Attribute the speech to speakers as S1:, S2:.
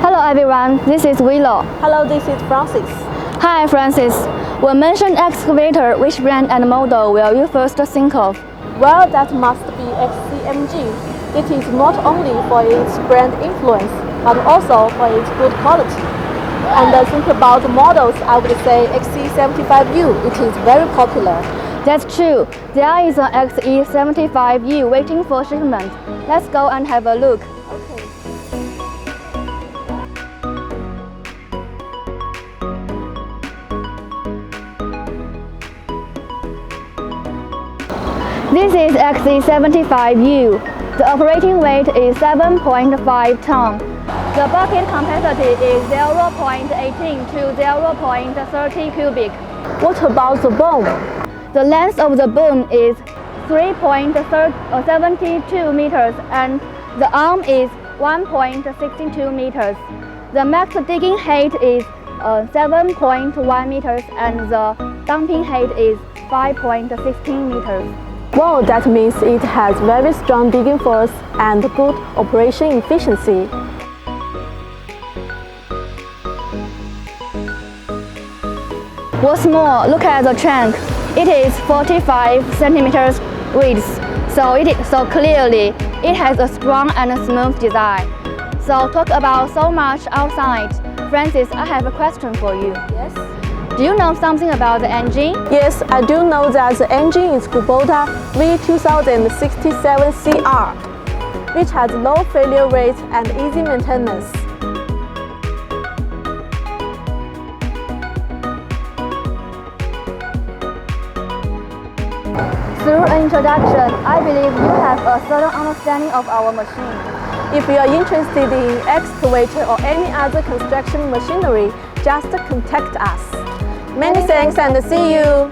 S1: Hello everyone, this is Willow.
S2: Hello, this is Francis.
S1: Hi Francis. When mentioned excavator, which brand and model will you first think of?
S2: Well, that must be XCMG. It is not only for its brand influence, but also for its good quality. And think about the models, I would say XE75U. It is very popular.
S1: That's true. There is an XE75U waiting for shipment. Let's go and have a look.
S2: Okay.
S1: This is XE75U. The operating weight is 7.5 tons. The bucket capacity is 0.18 to 0.30 cubic.
S2: What about the boom?
S1: The length of the boom is 3.72 meters and the arm is 1.62 meters. The max digging height is 7.1 meters and the dumping height is 5.16 meters.
S2: Wow, that means it has very strong digging force and good operation efficiency.
S1: What's more, look at the trunk. It is 45 centimeters width, so clearly it has a strong and smooth design. So talk about so much outside. Francis, I have a question for you.
S2: Yes?
S1: Do you know something about the engine?
S2: Yes, I do know that the engine is KUBOTA V2067-CR, which has low failure rate and easy maintenance.
S1: Through an introduction, I believe you have a certain understanding of our machine.
S2: If you are interested in excavator or any other construction machinery, just contact us. Many thanks and see you!